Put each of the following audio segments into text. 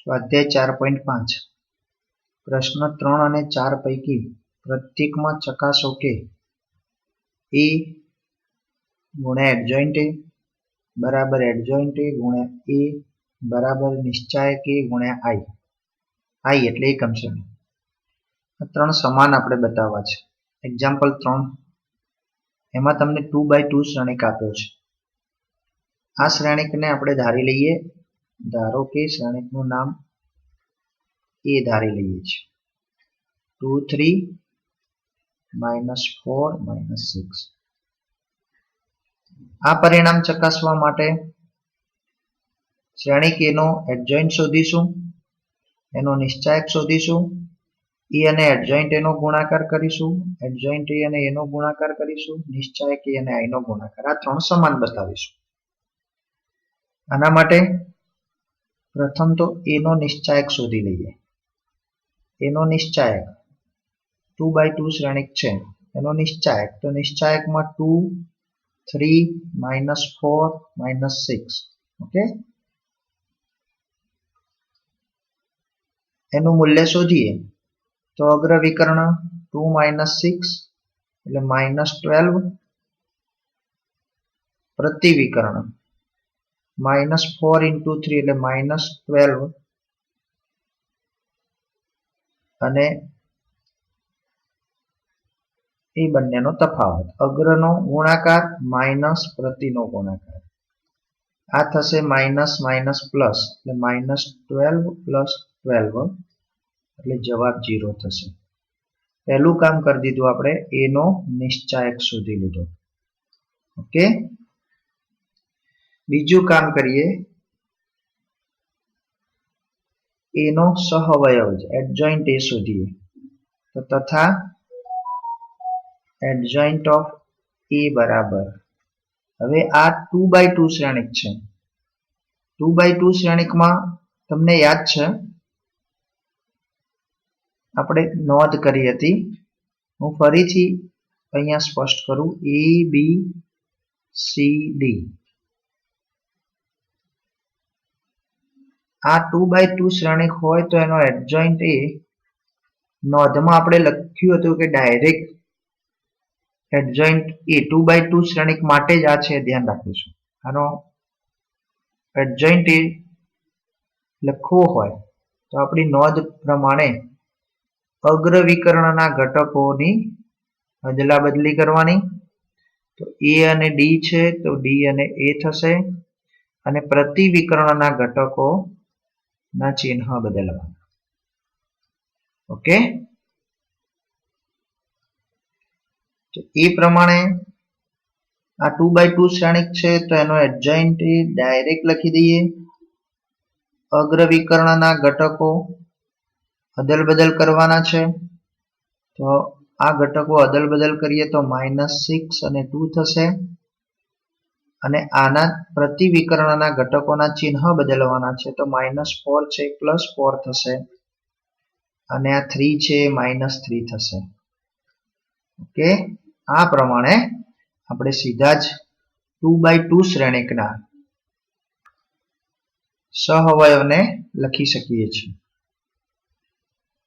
स्वाध्याय 4.5 प्रश्न 3 અને 4 પૈકી પ્રત્યેકમાં ચકાસો કે એ ગુણ્યા એડજોઇન્ટ એ બરાબર એડજોઇન્ટ એ ગુણ્યા એ બરાબર નિશ્ચાયક એ ગુણ્યા આઈ એટલે એકમ શ્રેણી. આ ત્રણ સમાન આપણે બતાવવા છે. એક્ઝામ્પલ 3 એમાં તમને 2x2 શ્રેણિક આપ્યો છે. આ શ્રેણિકને આપણે ધારી લઈએ. ધારો કે શ્રેણિકનું નામ એ ધારી લઈએ છીએ. 2 3 -4 -6. આ પરિણામ ચકાસવા માટે શ્રેણિક એનો એડજોઇન્ટ શોધીશું, એનો નિશ્ચાયક શોધીશું, એ અને એડજોઇન્ટ એનો ગુણાકાર કરીશું, એડજોઇન્ટ એ અને એનો ગુણાકાર કરીશું, નિશ્ચાયક એ અને આઈ નો ગુણાકાર. આ ત્રણ સમાન બતાવીશું. આના માટે પ્રથમ તો એનો નિશ્ચાયક શોધી લઈએ. એનો નિશ્ચાયક 2x2 શ્રેણિક છે. એનો નિશ્ચાયક તો નિશ્ચાયકમાં 2 3 -4 -6. ઓકે, એનું મૂલ્ય શોધીએ તો અગ્ર વિકર્ણ 2 - 6 એટલે -12, પ્રતિ વિકર્ણ -4 × 3 એટલે -12 અને એ બંનેનો તફાવત. અગ્રનો ગુણાકાર માઇનસ પ્રતિનો ગુણાકાર. આ થશે માઇનસ માઇનસ પ્લસ એટલે -12 + 12 એટલે જવાબ 0 થશે. પહેલું કામ કરી દીધું આપણે, એનો નિશ્ચાયક શોધી લીધો. ઓકે, બીજું કામ કરીએ. એનો સહઅવયવ એડજોઇન્ટ એ શોધીએ તો તથા એડજોઇન્ટ ઓફ એ બરાબર. હવે આ 2x2 શ્રેણિક છે. 2x2 શ્રેણિકમાં તમને યાદ છે આપણે નોંધ કરી હતી. હું ફરીથી અહીંયા સ્પષ્ટ કરું. A B C D. આ 2x2 શ્રેણિક હોય તો એનો એડજોઇન્ટ એ નોંધમાં આપણે લખ્યું હતું કે ડાયરેક્ટ એડજોઇન્ટ એ 2x2 શ્રેણિક માટે જ આ છે, ધ્યાન રાખીશું. આનો એડજોઇન્ટ એ લખવો હોય તો આપણી નોંધ પ્રમાણે અગ્ર વિકર્ણના ઘટકોની અદલા બદલી કરવાની. તો એ અને ડી છે તો ડી અને એ થશે અને પ્રતિ વિકર્ણના ઘટકો ના ચિહ્ન બદલવાના. ઓકે, તો એ પ્રમાણે આ 2x2 શ્રેણિક છે તો એનો એડજોઇન્ટ એ ડાયરેક્ટ લખી દઈએ. અગ્ર વિકર્ણના ઘટકો અદલ બદલ કરવાના છે. તો આ ઘટકો અદલ બદલ કરીએ તો -6 અને 2 થશે અને આના પ્રતિ વિકર્ણના ઘટકોના ચિહ્ન બદલવાના છે. તો -4 છે +4 થશે અને આ 3 છે -3 થશે. ઓકે, આ પ્રમાણે આપણે સીધા જ 2x2 શ્રેણિકના સહઅવયવને લખી શકીએ છીએ.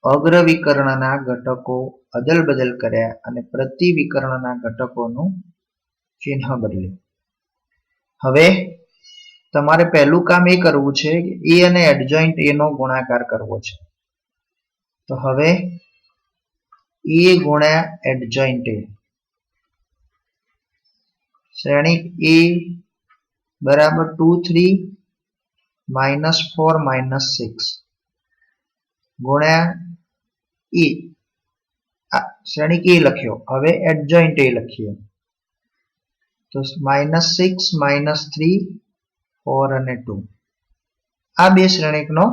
અગ્ર વિકર્ણના ઘટકો અદલ બદલ કર્યા અને પ્રતિ વિકર્ણના ઘટકોનું ચિહ્ન બદલ્યું. હવે તમારે પહેલું કામ એ કરવું છે કે એ અને એડજોઇન્ટ એ નો ગુણાકાર કરવો છે. તો હવે એ ગુણ્યા એડજોઇન્ટ એ શ્રેણિક એ બરાબર 2 3 -4 -6 ગુણ્યા એ. શ્રેણિક એ લખ્યો, હવે એડજોઇન્ટ એ લખીએ તો -6 -3 4 અને 2. આ બે શ્રેણિકનો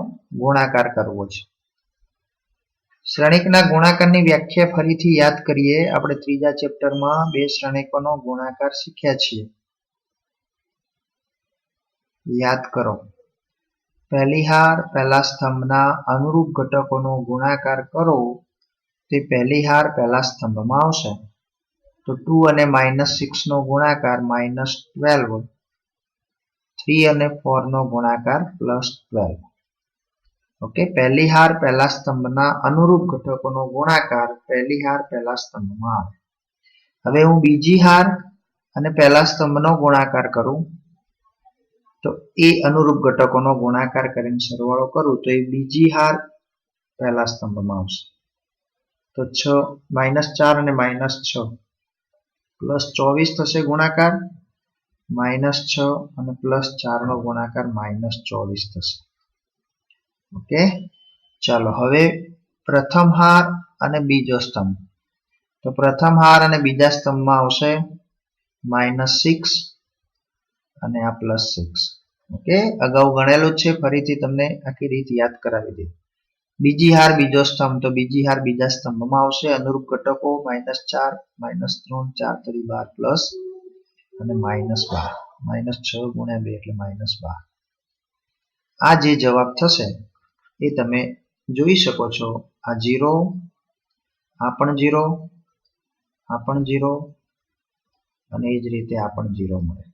ગુણાકાર કરવો છે. શ્રેણિકના ગુણાકારની વ્યાખ્યા ફરીથી યાદ કરીએ. આપણે ત્રીજા ચેપ્ટરમાં બે શ્રેણિકોનો ગુણાકાર શીખ્યા છીએ. યાદ કરો. પહેલી હાર પહેલા સ્તંભના અનુરૂપ ઘટકોનો ગુણાકાર કરો તે પહેલી હાર પહેલા સ્તંભમાં આવશે. તો 2 અને -6 નો ગુણાકાર -12, 3 અને 4 નો ગુણાકાર +12. ઓકે, પહેલી હાર પહેલા સ્તંભના અનુરૂપ ઘટકોનો ગુણાકાર પહેલી હાર પહેલા સ્તંભમાં આવે. હવે હું બીજી હાર અને પહેલા સ્તંભનો ગુણાકાર કરું તો એ અનુરૂપ ઘટકોનો ગુણાકાર કરીને સરવાળો કરું તો એ બીજી હાર પહેલા સ્તંભમાં આવશે. તો 4 અને -6 +24 થશે ગુણાકાર, -6 અને +4 નો ગુણાકાર -24 થશે. ઓકે, ચાલો હવે પ્રથમ હાર અને બીજો સ્તંભ. તો પ્રથમ હાર અને બીજા સ્તંભમાં આવશે -6 અને આ +6. ઓકે, અગાઉ ગણેલું છે, ફરીથી તમને આખી રીત યાદ કરાવી દે. બીજી હાર બીજો સ્તંભ, તો બીજી હાર બીજા સ્તંભમાં આવશે અનુરૂપ ઘટકો -4 -3 4 તરી 12 પ્લસ અને -12 -6 ગુણ્યા 2 એટલે -12. આ જે જવાબ થશે એ તમે જોઈ શકો છો. આ 0, આ પણ 0, આ પણ 0 અને એ જ રીતે આ પણ 0 મળે.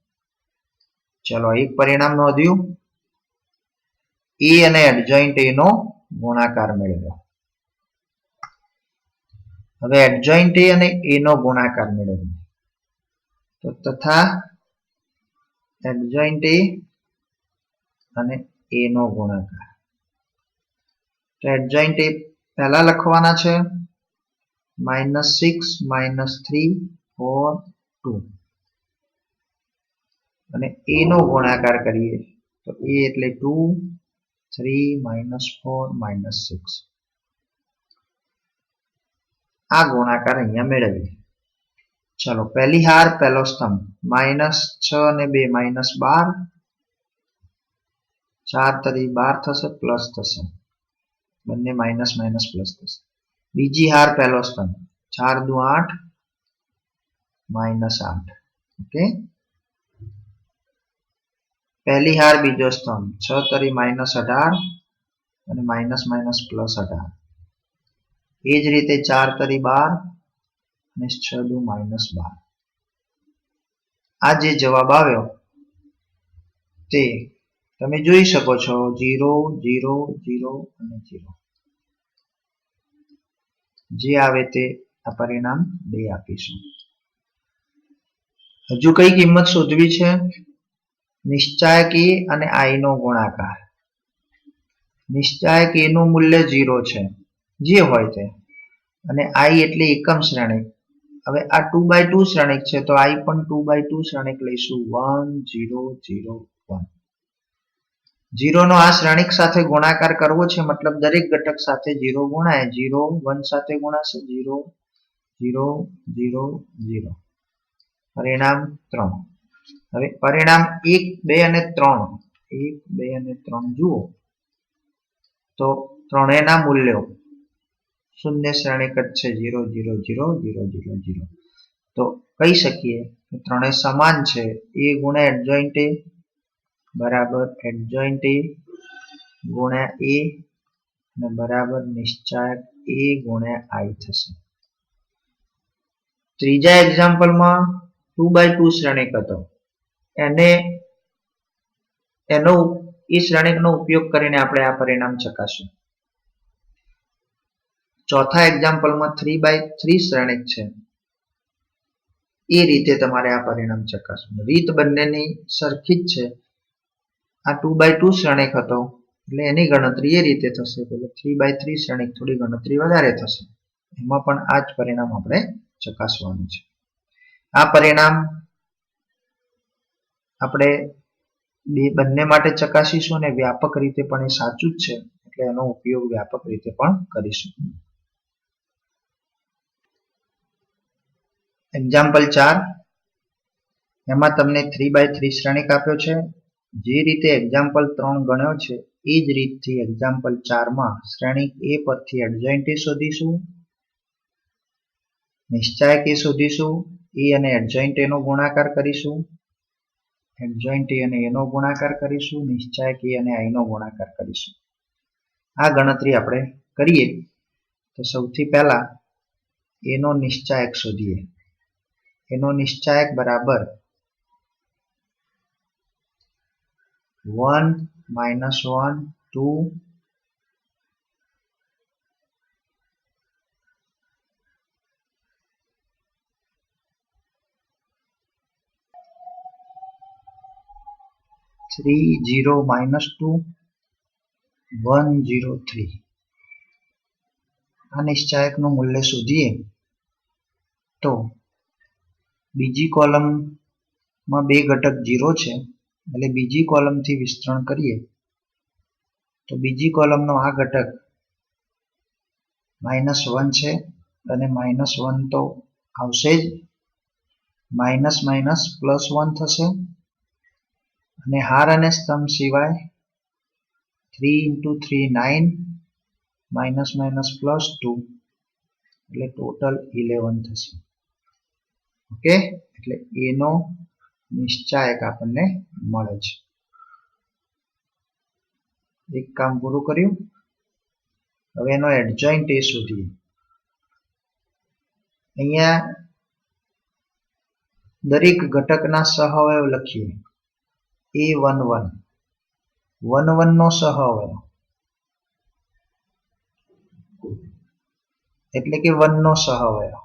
ચલો એક પરિણામ નોંધ્યું. એ અને એડજોઇન્ટ એ નો ગુણાકાર મેળવ્યો. હવે એડજોઇન્ટ એ અને એ નો ગુણાકાર મેળવ્યો તો તથા એડજોઇન્ટ એ અને એ નો ગુણાકાર. તો એડજોઇન્ટ એ પહેલા લખવાના છે -6 -3 4 2 અને એ નો ગુણાકાર કરીએ તો એ એટલે 2 3 -4 -6. આ ગુણાકાર અહીંયા મેળવીએ. ચલો પહેલી હાર પહેલો સ્તંભ -6 અને 2 -12 4 તરી 12 થશે પ્લસ થશે, બંને માઇનસ માઇનસ પ્લસ થશે. બીજી હાર પહેલો સ્તંભ 4 દુ 8 -8. ઓકે, પહેલી હાર બીજો સ્તંભ 6 તરી -18 અને માઇનસ માઇનસ પ્લસ 18. એ જ રીતે 4 તરી 12 અને 6 દુ -12. આ જે જવાબ આવ્યો તે તમે જોઈ શકો છો 0 0 0 અને 0. જે આવે તે આ પરિણામ 2 આપીશું. હજુ કઈ કિંમત શોધવી છે? નિશ્ચાયક એ અને i નો ગુણાકાર. નિશ્ચાયક એ નું મૂલ્ય 0 છે, જે હોય તે, અને i એટલે એકમ શ્રેણિક. હવે આ 2/2 શ્રેણિક છે તો i પણ 2/2 શ્રેણિક લઈશું. 1 0 0 1. 0 નો આ શ્રેણિક સાથે ગુણાકાર કરવો છે, મતલબ દરેક ઘટક સાથે 0 ગુણાય. 0 1 સાથે ગુણાશે, 0 0 0 0. પરિણામ 3. હવે પરિણામ 1 2 અને 3 1 2 અને 3 જુઓ તો ત્રણેયના મૂલ્યો શૂન્ય શ્રેણિક જ છે. 0 0 0 0 0 0. તો કહી શકીએ કે ત્રણેય સમાન છે. એ ગુણ્યા એડજોઇન્ટ એ બરાબર એડજોઇન્ટ એ ગુણ્યા એ અને બરાબર નિશ્ચાયક એ ગુણ્યા i થશે. ત્રીજા એક્ઝામ્પલમાં 2/2 શ્રેણિક હતો, એનો એ શ્રેણિકનો ઉપયોગ કરીને આપણે આ પરિણામ ચકાસ્યું. ચોથા એક્ઝામ્પલમાં 3/3 શ્રેણિક છે, એ રીતે તમારે આ પરિણામ ચકાસવું. રીત બંનેની સરખી જ છે. આ 2/2 શ્રેણિક હતો એટલે એની ગણતરી એ રીતે થશે. એટલે 3/3 શ્રેણિક થોડી ગણતરી વધારે થશે. એમાં પણ આ જ પરિણામ આપણે ચકાસવાનું છે. આ પરિણામ આપણે બંને માટે ચકાસીશું અને વ્યાપક રીતે પણ એ સાચું જ છે, એટલે એનો ઉપયોગ વ્યાપક રીતે પણ કરીશું. એક્ઝામ્પલ 4, એમાં તમને 3/3 શ્રેણિક આપ્યો છે. જે રીતે એક્ઝામ્પલ 3 ગણ્યો છે એ જ રીતથી એક્ઝામ્પલ 4 માં શ્રેણિક એ પરથી એડજોઇન્ટ એ શોધીશું, નિશ્ચાયક એ શોધીશું, એ અને એડજોઇન્ટ એ નો ગુણાકાર કરીશું, એડજોઇન્ટ એ અને એનો ગુણાકાર કરીશું, નિશ્ચાયક એ અને i નો ગુણાકાર કરીશું. આ ગણતરી આપણે કરીએ તો સૌથી પહેલા એનો નિશ્ચાયક શોધીએ. એનો નિશ્ચાયક બરાબર 1 -1 2 30 minus 2 103. આ નિશ્ચાયકનું મૂલ્ય શોધીએ તો બીજી કોલમમાં બે ઘટક 0 છે, એટલે બીજી કોલમથી વિસ્તરણ કરીએ તો બીજી કોલમનો આ ઘટક -1 છે અને -1 તો આવશે જ, માઇનસ માઇનસ +1 થશે અને હાર અને સ્તંભ સિવાય 3 × 3 9 માઇનસ માઇનસ +2 એટલે ટોટલ 11 થશે. ઓકે, એટલે એનો નિશ્ચાયક આપણને મળે છે. એક કામ પૂરું કર્યું. હવે એનો એડજોઇન્ટ એ શોધીએ. અહીંયા દરેક ઘટકના સહઅવયવ લખીએ. A11 11 નો સહઅવયવ એટલે કે 1 નો સહઅવયવ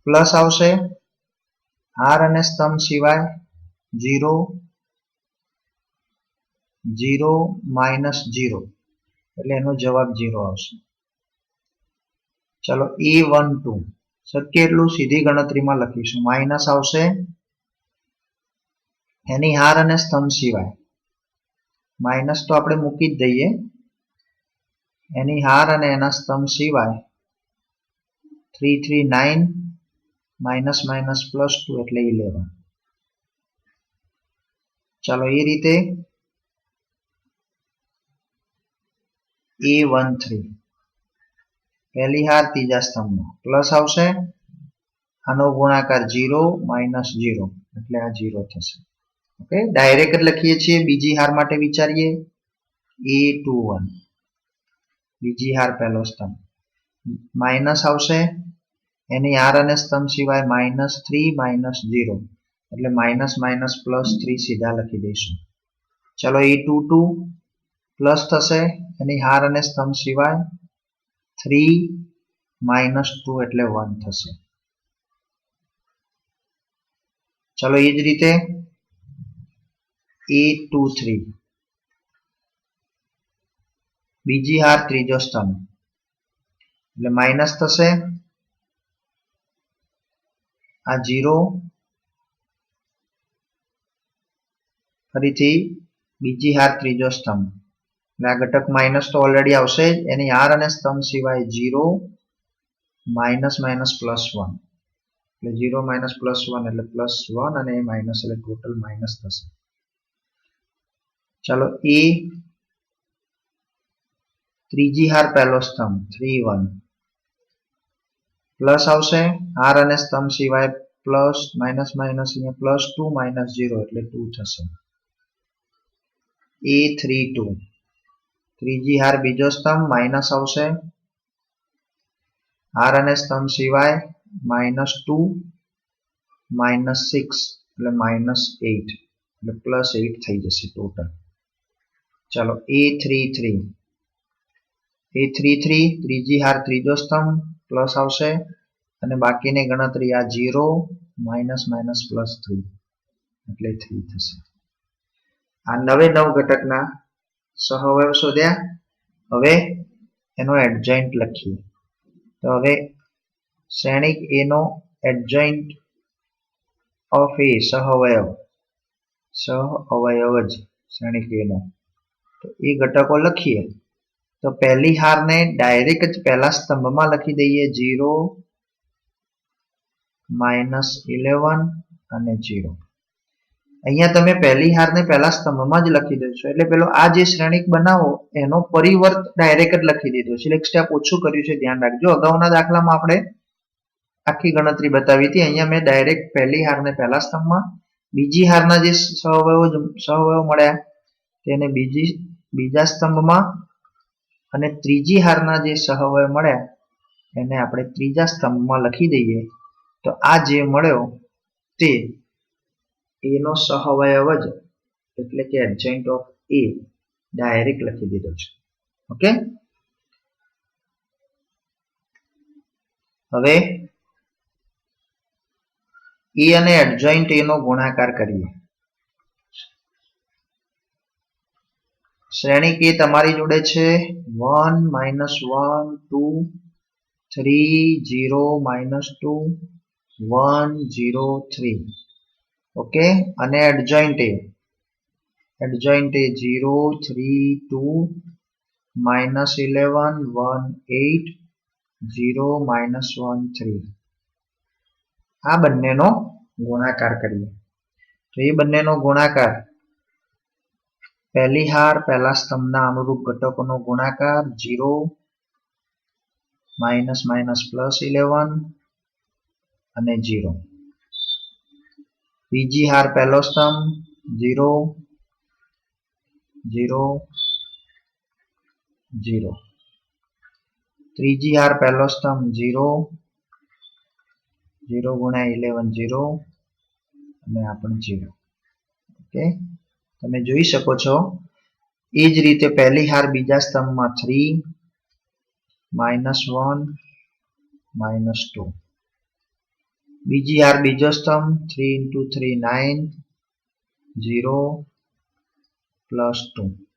પ્લસ આવશે હાર અને સ્તંભ સિવાય 0 0 -0 એટલે એનો જવાબ 0 આવશે. ચલો A12 શક્ય એટલું સીધી ગણતરીમાં લખીશું. માઇનસ આવશે એની હાર અને સ્તંભ સિવાય, માઇનસ તો આપણે મૂકી જ દઈએ, એની હાર અને એના સ્તંભ સિવાય 3 3 9 માઇનસ માઇનસ +2 એટલે 11. ચાલો એ રીતે A13 પહેલી હાર ત્રીજા સ્તંભમાં પ્લસ આવશે, આનો ગુણાકાર 0 -0 એટલે આ 0 થશે. ઓકે, ડાયરેક્ટ લખીએ છીએ. બીજી હાર માટે વિચારીએ. A21 બીજી હાર પહેલો સ્તંભ માઇનસ આવશે એની હાર અને સ્તંભ સિવાય -3 -0 એટલે માઇનસ માઇનસ +3 સીધા લખી દઈશું. ચલો A22 પ્લસ થશે એની હાર અને સ્તંભ સિવાય 3 -2 એટલે 1 થશે. ચલો એ જ રીતે A23 બીજી હાર ત્રીજો સ્તંભ એટલે માઇનસ થશે આ 0 ફરીથી બીજી હાર ત્રીજો સ્તંભ એટલે આ ઘટક માઇનસ તો ઓલરેડી આવશે જ, એની હાર અને સ્તંભ સિવાય 0 માઇનસ માઇનસ +1 એટલે 0 માઇનસ +1 એટલે +1 અને માઇનસ એટલે ટોટલ માઇનસ થશે. ચાલો એ ત્રીજી હાર પહેલો સ્તંભ 3 1 પ્લસ આવશે હાર અને સ્તંભ સિવાય પ્લસ માઇનસ માઇનસ અહીંયા +2 -0 એટલે 2 થશે. A32 ત્રીજી હાર બીજો સ્તંભ માઇનસ આવશે હાર અને સ્તંભ સિવાય -2 -6 એટલે -8 એટલે +8 થઈ જશે ટોટલ. ચાલો A33 ત્રીજી હાર ત્રીજો સ્તંભ પ્લસ આવશે અને બાકીની ગણતરી આ 0 -3 એટલે 3 થશે. આ 9 ઘટકના સહઅવયવ શોધ્યા. હવે એનો એડજોઇન્ટ લખીએ. તો હવે શ્રેણિક A નો એડજોઇન્ટ ઓફ A સહઅવયવ જ શ્રેણિક A નો, તો એ ઘટકો લખીએ. તો પહેલી હારને ડાયરેક્ટ જ પહેલા સ્તંભમાં લખી દઈએ. 0 -11 અને 0. અહીંયા તમે પહેલી હારને પહેલા સ્તંભમાં જ લખી દેશો એટલે પેલો આ જે શ્રેણિક બનાવો એનો પરિવર્ત ડાયરેક્ટ જ લખી દીધો છે. એક સ્ટેપ ઓછું કર્યું છે, ધ્યાન રાખજો. અગાઉના દાખલામાં આપણે આખી ગણતરી બતાવી હતી. અહીંયા મેં ડાયરેક્ટ પહેલી હારને પહેલા સ્તંભમાં, બીજી હારના જે સહઅવયવ મળ્યા તેને બીજા સ્તંભમાં અને ત્રીજી હારના જે સહઅવયવ મળ્યા એને આપણે ત્રીજા સ્તંભમાં લખી દઈએ. તો આ જે મળ્યો તે A નો સહઅવયવ જ એટલે કે એડજોઇન્ટ ઓફ A ડાયરેક્ટ લખી દીધો છે. ઓકે, હવે A અને એડજોઇન્ટ A નો ગુણાકાર કરીએ. શ્રેણી કે તમારી જોડે છે 1 -1 2 3 0 -2 1 0 3 ઓકે અને એડજોઇન્ટ એ 0 3 2 -11 1 8 0 -1 3 આ બંનેનો ગુણાકાર કરીએ તો એ બંનેનો ગુણાકાર પહેલી હાર પહેલા સ્તંભના અનુરૂપ ઘટકોનો ગુણાકાર 0 -+11 અને 0 બીજી હાર પહેલો સ્તંભ 0 0 0 ત્રીજી હાર પહેલો સ્તંભ 0 0 × 11 0 અને આ પણ 0 ઓકે તમે જોઈ શકો છો એ જ રીતે પહેલી હાર બીજા સ્તંભમાં 3 -1 -2 બીજી હાર બીજો સ્તંભ 3 × 3 9 0 +2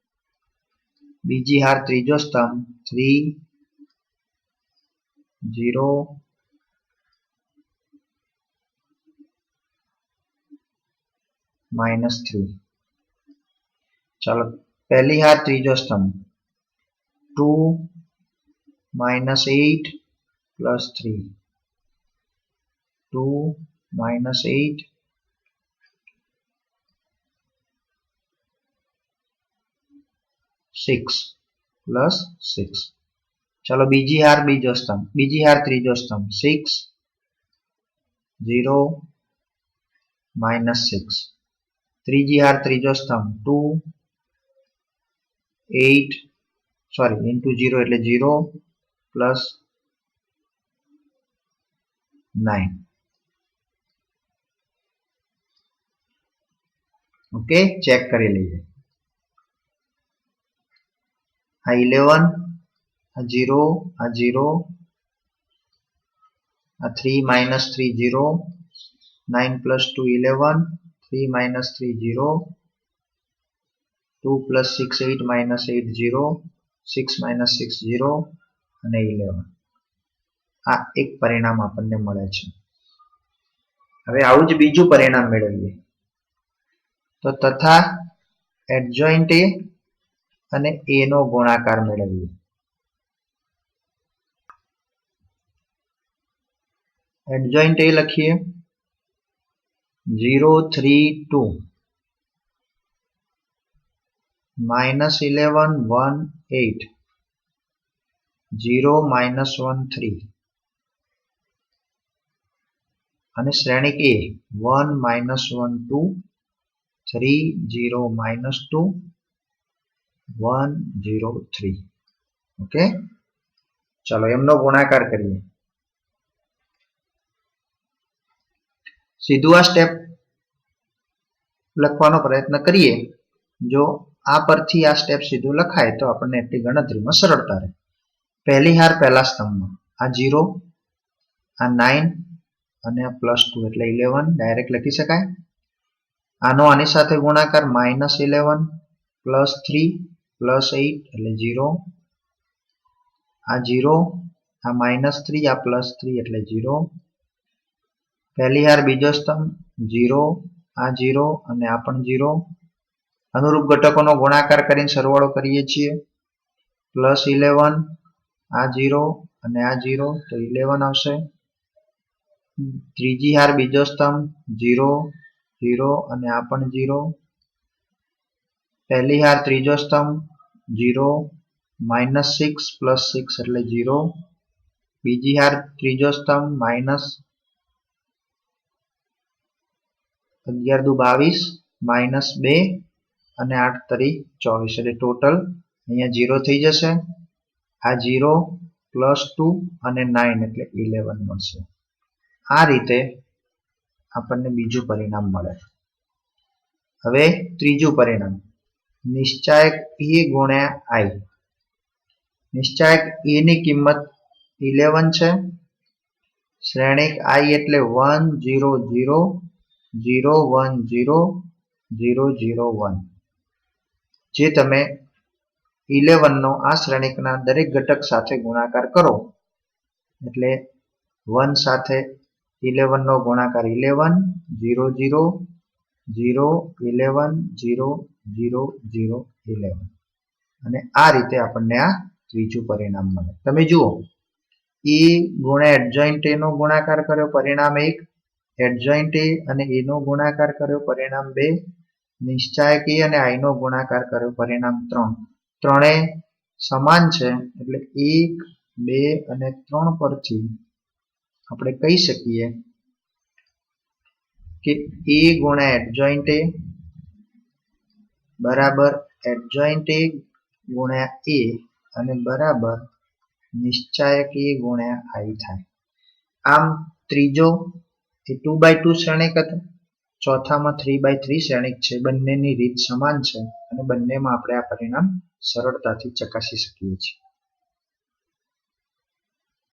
બીજી હાર ત્રીજો સ્તંભ 3 0 -3 ચાલો પહેલી હાર ત્રીજો સ્તંભ 2 -8 +3 2 -8 6 +6 ચાલો બીજી હાર ત્રીજો સ્તંભ 6 0 -6 ત્રીજી હાર ત્રીજો સ્તંભ 2 8 into 0 એટલે 0 +9 ઓકે ચેક કરી લઈએ આ 11 આ 0 આ 0 આ 3 -3 0 9 + 2 11 3 -3 0 2 + 6 8 -8 0 6 -6 0 અને 11 આ એક પરિણામ આપણને મળે છે હવે આવું જ બીજું પરિણામ મેળવીએ તો તથા એડજોઇન્ટ એ અને a નો ગુણાકાર મેળવીએ એડજોઇન્ટ એ લખીએ 0 3 2 -11 1 8 0 -1 3 અને શ્રેણિક એ 1 -1 2 3 0 -2 1 0 3 ઓકે ચાલો એમનો ગુણાકાર કરીએ સીધું આ સ્ટેપ લખવાનો પ્રયત્ન કરીએ જો આ પરથી આ સ્ટેપ સીધું લખાય તો આપણને એટલી ગણતરીમાં સરળતા રહે પહેલી હાર પહેલા સ્તંભમાં આ 0 આ 9 અને આ +2 એટલે 11 ડાયરેક્ટ લખી શકાય આનો આની સાથે ગુણાકાર -11 +3 +8 એટલે 0 આ 0 આ -3 આ +3 એટલે 0 પહેલી હાર બીજો સ્તંભ 0 આ 0 અને આ પણ 0 અનુરૂપ ઘટકોનો ગુણાકાર કરીને સરવાળો કરીએ છીએ +11 આ 0 અને આ 0 તો 11 આવશે ત્રીજી હાર બીજો સ્તંભ 0 0 અને આ પણ 0 પહેલી હાર ત્રીજો સ્તંભ 0 -6 +6 એટલે 0 બીજી હાર ત્રીજો સ્તંભ -11 દુ 22 -2 અને 8 તરી 24 એટલે ટોટલ અહીંયા 0 થઈ જશે આ 0 +2 અને 9 એટલે 11 મળશે આ રીતે આપણને બીજું પરિણામ મળે હવે ત્રીજું પરિણામ નિશ્ચાયક a ગુણ્યા i નિશ્ચાયક a ની કિંમત 11 છે શ્રેણિક i એટલે 1 0 0 0 1 0 0 0 1 જે તમે 11 નો આ શ્રેણિકના દરેક ઘટક સાથે ગુણાકાર કરો એટલે 1 સાથે 11 નો ગુણાકાર 11 0 0 0 11 0 0 0 11 અને આ રીતે આપણને આ ત્રીજું પરિણામ મળે. તમે જુઓ એ ગુણ્યા એડજોઇન્ટ એ નો ગુણાકાર કર્યો પરિણામ 1, એડજોઇન્ટ એ અને એ નો ગુણાકાર કર્યો પરિણામ 2, નિશ્ચાયક એ અને આઈ નો ગુણાકાર કર્યો પરિણામ 3. ત્રણેય સમાન છે એટલે 1, 2 અને 3 પરથી આપણે કહી શકીએ કે એ ગુણ્યા એડજોઇન્ટ એ બરાબર એડજોઇન્ટ એ ગુણ્યા એ અને બરાબર નિશ્ચાયક એ ગુણ્યા આઈ થાય. આમ ત્રીજો એ 2x2 શ્રેણિક હતો, ચોથામાં 3x3 શ્રેણિક છે. બંનેની રીત સમાન છે અને બંનેમાં આપણે આ પરિણામ સરળતાથી ચકાસી શકીએ છીએ.